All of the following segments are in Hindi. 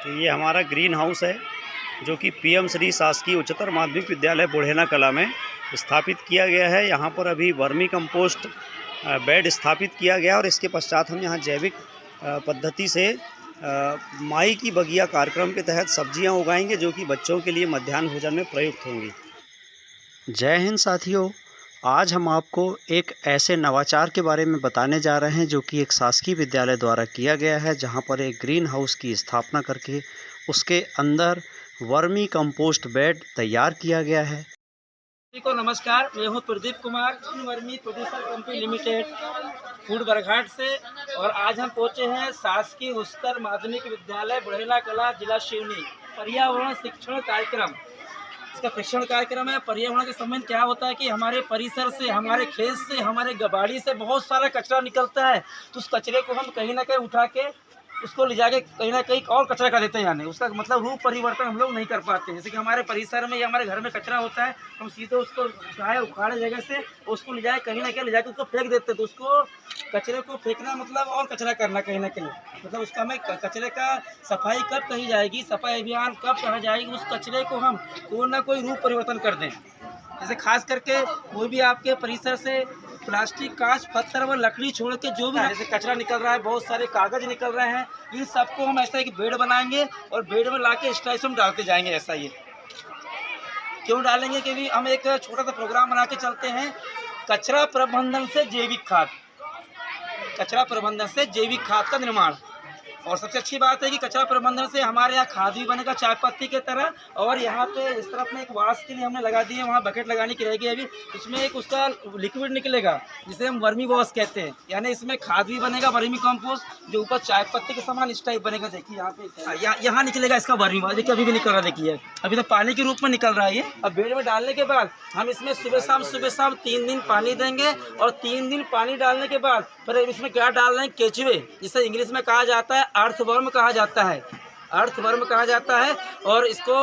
तो ये हमारा ग्रीन हाउस है जो कि पीएम श्री शासकीय उच्चतर माध्यमिक विद्यालय बुढ़ेना कला में स्थापित किया गया है। यहाँ पर अभी वर्मी कंपोस्ट बेड स्थापित किया गया और इसके पश्चात हम यहाँ जैविक पद्धति से माई की बगिया कार्यक्रम के तहत सब्जियाँ उगाएंगे जो कि बच्चों के लिए मध्याह्न भोजन में प्रयुक्त होंगी। जय हिंद साथियों, आज हम आपको एक ऐसे नवाचार के बारे में बताने जा रहे हैं जो कि एक शासकीय विद्यालय द्वारा किया गया है, जहां पर एक ग्रीन हाउस की स्थापना करके उसके अंदर वर्मी कंपोस्ट बेड तैयार किया गया है। सभी को नमस्कार, मैं हूं Pradeep Kumar, vermi producer company limited food Barghat से। और आज हम पहुंचे हैं शासकीय उच्चतर माध्यमिक विद्यालय बुढ़ेना कला, जिला सिवनी। पर्यावरण शिक्षण कार्यक्रम, इसका प्रशिक्षण कार्यक्रम है। पर्यावरण के संबंध क्या होता है कि हमारे परिसर से, हमारे खेत से, हमारे गबाड़ी से बहुत सारा कचरा निकलता है, तो उस कचरे को हम कहीं ना कहीं उठा के उसको ले जाके कहीं ना कहीं और कचरा कर देते हैं। यानी उसका मतलब रूप परिवर्तन हम लोग नहीं कर पाते। जैसे कि हमारे परिसर में या हमारे घर में कचरा होता है, हम सीधे उसको उखाड़े जगह से उसको ले जाए कहीं ना कहीं ले जाके उसको फेंक देते हैं। तो उसको कचरे को फेंकना मतलब और कचरा करना कहीं ना कहीं, मतलब उसका हमें कचरे का सफाई कब कही जाएगी, सफाई अभियान कब कहा जाएगी, उस कचरे को हम कोई ना कोई रूप परिवर्तन कर दें। जैसे खास करके कोई भी आपके परिसर से प्लास्टिक, कांच, पत्थर व लकड़ी छोड़ के जो भी जैसे कचरा निकल रहा है, बहुत सारे कागज निकल रहे हैं, इन सबको हम ऐसा एक बेड बनाएंगे और बेड में लाके इस टाइप से हम डालते जाएंगे। ऐसा ये क्यों डालेंगे? क्योंकि हम एक छोटा सा प्रोग्राम बना के चलते हैं, कचरा प्रबंधन से जैविक खाद, कचरा प्रबंधन से जैविक खाद का निर्माण। और सबसे अच्छी बात है कि कचरा प्रबंधन से हमारे यहाँ खाद भी बनेगा चाय पत्ती की तरह। और यहाँ पे इस तरफ में एक वाश के लिए हमने लगा दी है, वहाँ बकेट लगाने की रहेगी अभी। उसमें एक उसका लिक्विड निकलेगा जिसे हम वर्मी वॉश कहते हैं, यानी इसमें खाद भी बनेगा, वर्मी कंपोस्ट, जो ऊपर चाय पत्ती के समान इस टाइप बनेगा। देखिए यहाँ पे यहाँ निकलेगा इसका वर्मी वॉश। देखिए अभी भी निकल रहा है, देखिए अभी तो पानी के रूप में निकल रहा है ये। अब बेड में डालने के बाद हम इसमें सुबह शाम 3 दिन पानी देंगे और 3 दिन पानी डालने के बाद फिर इसमें क्या डाल रहे हैं? केचुए, जिसे इंग्लिश में कहा जाता है अर्थवर्म कहा जाता है, अर्थवर्म कहा जाता है। और इसको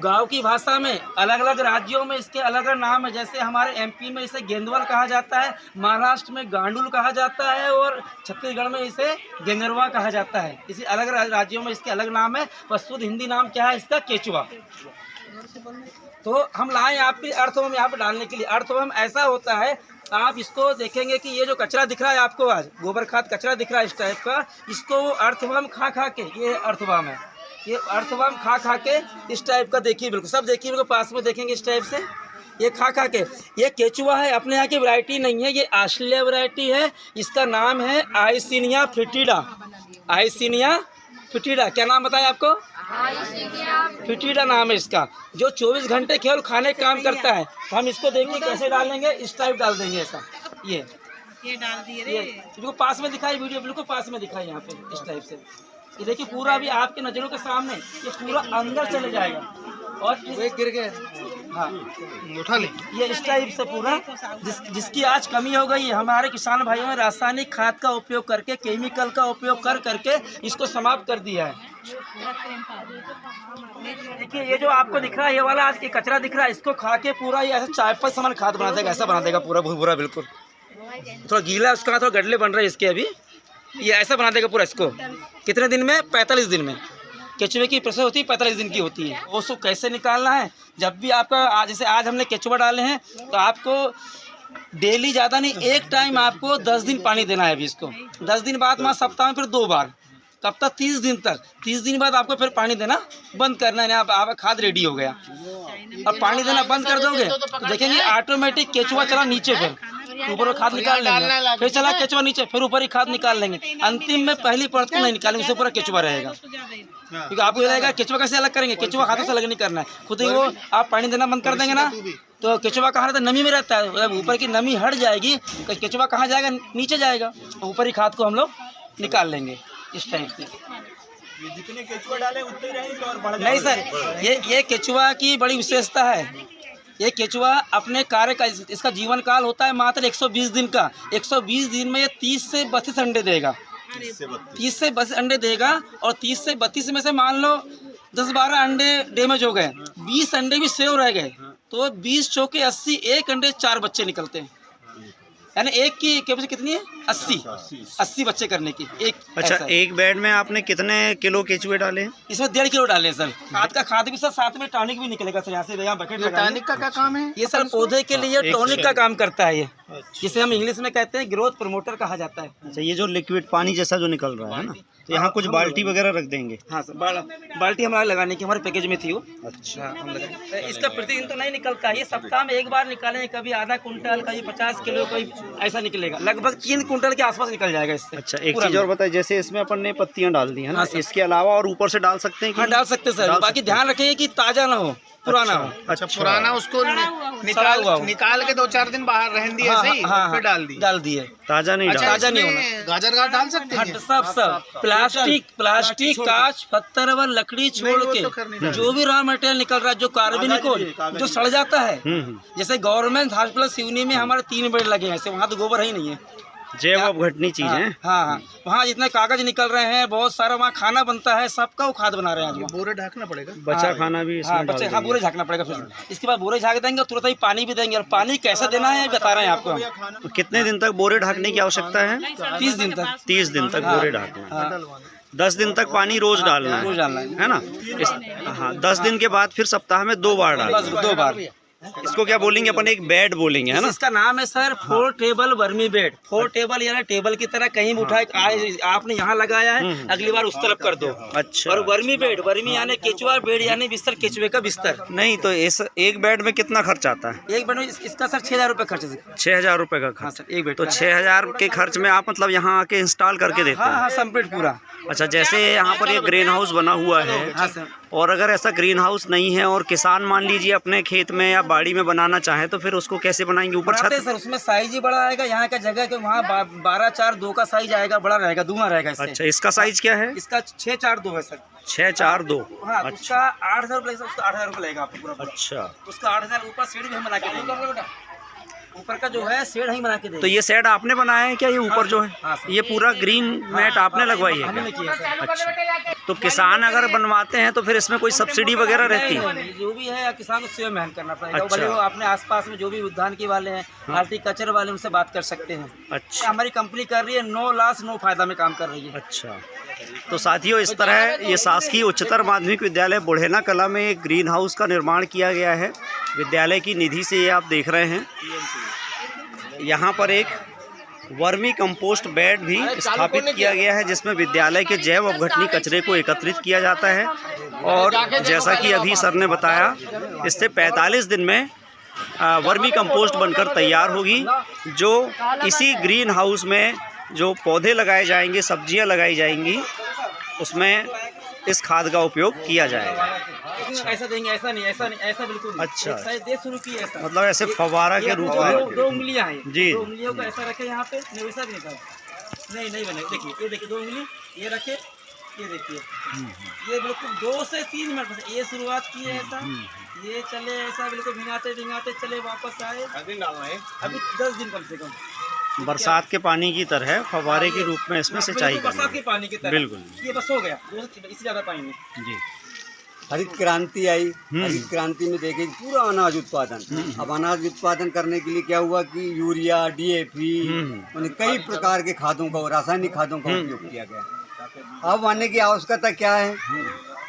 गांव की भाषा में अलग अलग राज्यों में इसके अलग अलग नाम है। जैसे हमारे एमपी में इसे गेंदवल कहा जाता है, महाराष्ट्र में गांडुल कहा जाता है और छत्तीसगढ़ में इसे गेंगरवा कहा जाता है। इसी अलग राज्यों में इसके अलग नाम है। पर शुद्ध हिंदी नाम क्या है इसका? केचुआ। तो हम लाए आपकी अर्थवर्म यहाँ पे डालने के लिए। अर्थवर्म ऐसा होता है, आप इसको देखेंगे कि ये जो कचरा दिख रहा है आपको, आज गोबर खाद कचरा दिख रहा है इस टाइप का, इसको अर्थवर्म खा के, ये अर्थवर्म है, ये अर्थवर्म खा के इस टाइप का, देखिए बिल्कुल सब देखिए बिल्कुल पास में देखेंगे इस टाइप से, ये खा के। ये केचुआ है, अपने यहाँ की वैरायटी नहीं है, ये ऑस्ट्रेलिया वैरायटी है। इसका नाम है आइसिनिया फिटिडा। आइसिनिया फिटिडा, क्या नाम बताया आपको? फिटिडा नाम है इसका, जो 24 घंटे केवल खाने का काम करता है। तो हम इसको देखिए कैसे डालेंगे, इस टाइप डाल देंगे ऐसा। ये डाल दिए रे, बिल्कुल पास में दिखाई, वीडियो बिल्कुल पास में दिखाई यहाँ पे इस टाइप से। ये देखिए पूरा अभी आपके नज़रों के सामने ये पूरा अंदर चले जाएगा। और गिर गए, हाँ उठा ले, ये इस टाइप से पूरा जिसकी आज कमी हो गई है। हमारे किसान भाइयों ने रासायनिक खाद का उपयोग करके, केमिकल का उपयोग करके इसको समाप्त कर दिया है। देखिए ये जो आपको दिख रहा है, ये वाला आज के कचरा दिख रहा है, इसको खा के पूरा ये ऐसा चाय पर समान खाद बना देगा, ऐसा बना देगा पूरा भूरा, बिल्कुल थोड़ा गीला, उसका थोड़ा गडले बन रहे हैं इसके अभी, ये ऐसा बना देगा पूरा इसको। कितने दिन में? 45 दिन में। केचुए की प्रोसेस होती है 45 दिन की होती है। उसको कैसे निकालना है? जब भी आपका जैसे आज हमने केचुआ डाले हैं तो आपको डेली ज़्यादा नहीं, एक टाइम आपको 10 दिन पानी देना है। अभी इसको 10 दिन बाद वहाँ सप्ताह में फिर 2 बार, कब तक? 30 दिन तक। 30 दिन बाद आपको फिर पानी देना बंद करना है। आप खाद रेडी हो गया। अब पानी देना बंद कर दोगे तो देखेंगे ऑटोमेटिक केचुआ चला नीचे, फिर ऊपर खाद निकाल लेंगे, फिर चला केचुआ नीचे, फिर ऊपर ही खाद निकाल लेंगे। अंतिम में पहली परत को नहीं निकालेंगे, उससे पूरा केचुआ रहेगा। क्योंकि आपको ये रहेगा केचुआ कैसे अलग करेंगे, केचुआ हाथों से अलग नहीं करना है, खुद ही वो आप पानी देना बंद कर देंगे ना, तो केचुआ कहाँ रहता है? नमी में रहता है। जब ऊपर की नमी हट जाएगी तो केचुआ कहाँ जाएगा? नीचे जाएगा। ऊपर ही खाद को हम लोग निकाल लेंगे इस टाइप से। जितने केचुआ डाले उतने रहेंगे और बढ़ नहीं सर, ये केचुआ की बड़ी विशेषता है। ये केचुआ अपने कार्य का, इसका जीवन काल होता है मात्र 120 दिन का। 120 दिन में ये 30 से 32 अंडे देगा। 30 से 32 अंडे देगा और 30 से 32 में से मान लो 10-12 अंडे डैमेज हो गए, 20 अंडे भी सेव रह गए, तो 20 चौके 80, एक अंडे 4 बच्चे निकलते हैं। यानी एक की कैपेसिटी कितनी है? 80 बच्चे करने की एक। अच्छा, ऐसा है। एक बेड में आपने कितने किलो केचुए डाले हैं? इसमें 1.5 किलो डाले हैं सर। खाद भी सर, साथ में टॉनिक भी निकलेगा सर। यहाँ से यहाँ बकेट लगा। टॉनिक का क्या काम है? ये सर पौधे के लिए एक टॉनिक का काम करता है ये, अच्छा। जिसे हम इंग्लिश में कहते हैं ग्रोथ प्रमोटर कहा जाता है। अच्छा, ये जो लिक्विड पानी जैसा जो निकल रहा है ना, तो यहाँ कुछ बाल्टी वगैरह रख देंगे? हाँ सर, बाल्टी हमारे लगाने की हमारे पैकेज में थी वो। अच्छा, हाँ, हम लगाए। इसका प्रतिदिन तो नहीं निकलता, ये सप्ताह में एक बार निकालें, कभी आधा कुंटल, कभी 50 किलो, कभी ऐसा निकलेगा। लगभग 3 कुंटल के आसपास निकल जाएगा इससे। अच्छा, एक चीज और बताइए, जैसे इसमें अपन ने पत्तियां डाल दी है ना, इसके अलावा और ऊपर से डाल सकते हैं कि हाँ, डाल सकते हैं सर। बाकी ध्यान रखिए कि ताज़ा ना हो, पुराना हो। अच्छा, पुराना उसको निकाल के 2-4 दिन बाहर रहने दिए, ऐसे ही फिर डाल दिए। ताजा नहीं डाल। ताज़ा नहीं होना। गाजर घाट डाल सकते हैं? सब प्लास्टिक, कांच, पत्थर व लकड़ी छोड़ के जो भी रॉ मटेरियल निकल रहा है, जो कार्बनिक जो सड़ जाता है। जैसे गवर्नमेंट हॉस्पिटल सिवनी में हमारे 3 बेड लगे हैं, ऐसे वहाँ तो गोबर ही नहीं है। जैव अपघटनी चीज है। हाँ, वहाँ जितने कागज निकल रहे हैं, बहुत सारा वहाँ खाना बनता है, सबका वो खाद बना रहे हैं आज। बोरे ढकना पड़ेगा, बचा खाना भी इसमें डाल देंगे। बोरे झाँकना पड़ेगा फिर। इसके बाद बोरे झाँक देंगे और तुरंत ही पानी भी देंगे, और पानी कैसे देना है बता रहे हैं आपको। तो कितने दिन तक बोरे ढकने की आवश्यकता है? 30 दिन तक। 30 दिन तक बोरे ढकना है। 10 दिन तक पानी रोज डालना है ना? हाँ, 10 दिन के बाद फिर सप्ताह में 2 बार डालना। 2 बार। इसको क्या बोलेंगे अपन? एक बेड बोलेंगे, है ना? इसका नाम है sir 4 table vermi bed. 4 table यानी टेबल की तरह कहीं भी उठाए, आपने यहाँ लगाया है, अगली बार उस तरफ कर दो। अच्छा। और वर्मी बेड, वर्मी यानी केचुआ बेड यानी बिस्तर, केचुए का बिस्तर। नहीं तो इस एक बेड में कितना खर्च आता है? एक बेड में इसका सर 6000 रुपये खर्च है। 6000 रुपये का हाँ खर्च? सर, एक बेड। तो 6000 के खर्च में आप मतलब यहाँ आके इंस्टॉल करके देते हैं? हाँ, कंप्लीट पूरा। अच्छा, जैसे यहाँ पर एक ग्रीन हाउस बना हुआ है, हाँ सर। और अगर ऐसा ग्रीन हाउस नहीं है और किसान मान लीजिए अपने खेत में या बाड़ी में बनाना चाहे, तो फिर उसको कैसे बनाएंगे? ऊपर छत? सर उसमें साइज ही बड़ा आएगा, यहाँ का जगह के वहाँ 12:4:2 का साइज आएगा, बड़ा रहेगा, दूना रहेगा इससे। अच्छा, इसका साइज क्या है? इसका 6:4:2 है सर। 6:4:2। हाँ, अच्छा। उसका 8000 रुपये, उसका 8000 रुपये लगेगा आपको पूरा। अच्छा, उसका 8000 ऊपर सीढ़ी भी हम बना के देंगे। ऊपर का जो है शेड ही बना के देंगे। तो ये शेड आपने बनाया है क्या? ये ऊपर जो है, हाँ सर। ये पूरा ग्रीन मैट आपने लगवाई है हमने क्या? किया सर। अच्छा, तो किसान अगर बनवाते हैं तो फिर इसमें कोई सब्सिडी वगैरह रहती है? नहीं, जो भी है किसान को स्वयं मेहनत करना पड़ेगा। अच्छा। भले वो अपने आसपास में जो भी उद्यान के वाले हैं, हॉर्टिकल्चर वाले, उनसे बात कर सकते हैं। अच्छा, हमारी कंपनी कर रही है, 9 लॉस 9 फायदा में काम कर रही है। अच्छा। तो साथियों, इस तरह ये शासकीय उच्चतर माध्यमिक विद्यालय बुढ़ेना कला में एक ग्रीन हाउस का निर्माण किया गया है। विद्यालय की निधि से ये आप देख रहे हैं। यहाँ पर एक वर्मी कंपोस्ट बेड भी स्थापित किया गया है, जिसमें विद्यालय के जैव अपघटनी कचरे को एकत्रित किया जाता है। और जैसा कि अभी सर ने बताया, इससे 45 दिन में वर्मी कंपोस्ट बनकर तैयार होगी, जो इसी ग्रीन हाउस में जो पौधे लगाए जाएंगे, सब्जियां लगाई जाएंगी, उसमें इस खाद का उपयोग किया जाएगा। ऐसा देंगे, ऐसा नहीं, ऐसा बिल्कुल नहीं। अच्छा। एक दे शुरू की ऐसा, मतलब ऐसे फव्वारा के रूप में? 2 उंगलियां हैं जी। 2 उंगलियों को ऐसा रखे यहाँ पे, नहीं वैसा नहीं था, नहीं बने। देखिए, ये देखिए 2 उंगली ये रखे, ये देखिए, ये बिल्कुल 2 से 3 मिनट में ये शुरुआत की है ऐसा, ये चले ऐसा बिल्कुल भिंगाते चले, वापस आए। अभी 10 दिन कम से कम बरसात के पानी की तरह फव्वारे के रूप में इसमें सिंचाई करनी बरसात के है। पानी की तरह। बिल्कुल। ये बस हो गया, इससे ज़्यादा पानी नहीं। जी। हरित क्रांति आई। हरित क्रांति में देखें पूरा अनाज उत्पादन। अब अनाज उत्पादन करने के लिए क्या हुआ कि यूरिया, DAP, कई प्रकार के खादों का, रासायनिक खादों का उपयोग किया गया। अब आने की आवश्यकता क्या है?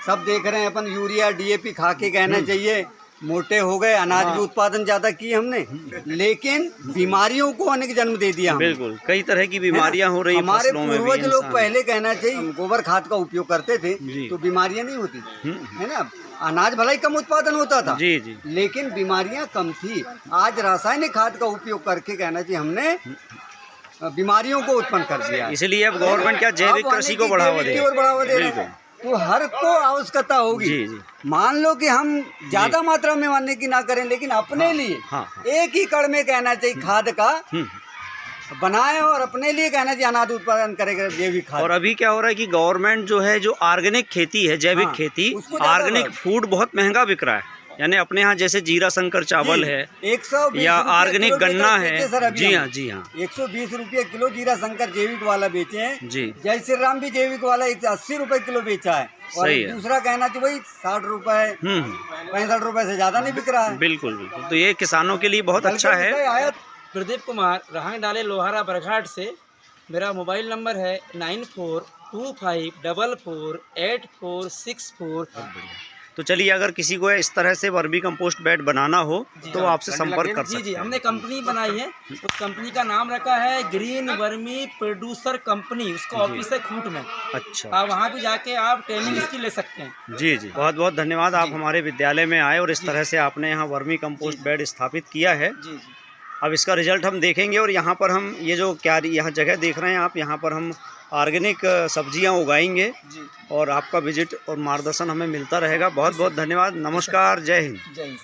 सब देख रहे हैं अपन, यूरिया, DAP खा के कहना चाहिए मोटे हो गए, अनाज भी उत्पादन ज्यादा किए हमने, लेकिन बीमारियों को अनेक जन्म दे दिया हमने। बिल्कुल, कई तरह की बीमारियां हो रही हैं हमारे फसलों में भी। पूर्वज लोग पहले कहना चाहिए गोबर खाद का उपयोग करते थे, तो बीमारियां नहीं होती, है ना? अनाज भला ही कम उत्पादन होता था, जी जी, लेकिन बीमारियां कम थी। आज रासायनिक खाद का उपयोग करके कहना चाहिए हमने बीमारियों को उत्पन्न कर दिया। इसलिए अब गवर्नमेंट क्या जैविक कृषि को बढ़ावा दे रही है, तो हर को आवश्यकता होगी। जी जी। मान लो कि हम ज्यादा मात्रा में मानने की ना करें, लेकिन अपने लिए एक ही कड़ में कहना चाहिए खाद का बनाए, और अपने लिए कहना चाहिए अनाज उत्पादन करेगा जैविक खाद। और अभी क्या हो रहा है कि गवर्नमेंट जो है, जो ऑर्गेनिक खेती है, जैविक खेती, ऑर्गेनिक फूड बहुत महंगा बिक रहा है। यानी अपने यहाँ जैसे जीरा शंकर चावल है, 120 या ऑर्गेनिक गन्ना है। जी हाँ, जी हाँ, 120 रुपये किलो जीरा शंकर जैविक वाला बेचे हैं जी। जय श्री राम भी जैविक वाला 180 रुपये किलो बेचा है, और सही है। दूसरा कहना चाहिए वही 60 रुपए 65 रुपए से ज्यादा नहीं बिक रहा है। बिल्कुल बिल्कुल। तो ये किसानों के लिए बहुत अच्छा है। प्रदीप कुमार, रहंग डाले लोहारा बरघाट से। मेरा मोबाइल नंबर है 9425448464। तो चलिए, अगर किसी को इस तरह से वर्मी कंपोस्ट बेड बनाना हो तो आपसे संपर्क कर जी सकते जी, हैं। हमने कंपनी बनाई है, उस कंपनी का नाम रखा है ग्रीन वर्मी प्रोड्यूसर कंपनी। उसका ऑफिस है खूंट में। अच्छा, आप वहाँ भी जाके आप ट्रेनिंग इसकी ले सकते हैं। जी जी, बहुत बहुत धन्यवाद। आप हमारे विद्यालय में आए और इस तरह से आपने यहाँ वर्मी कंपोस्ट बेड स्थापित किया है। जी जी अब इसका रिजल्ट हम देखेंगे और यहाँ पर हम ये जो यहाँ जगह देख रहे हैं आप, यहाँ पर हम ऑर्गेनिक सब्जियाँ उगाएंगे जी, और आपका विजिट और मार्गदर्शन हमें मिलता रहेगा। बहुत बहुत धन्यवाद। नमस्कार, जय हिंद। जय हिंद।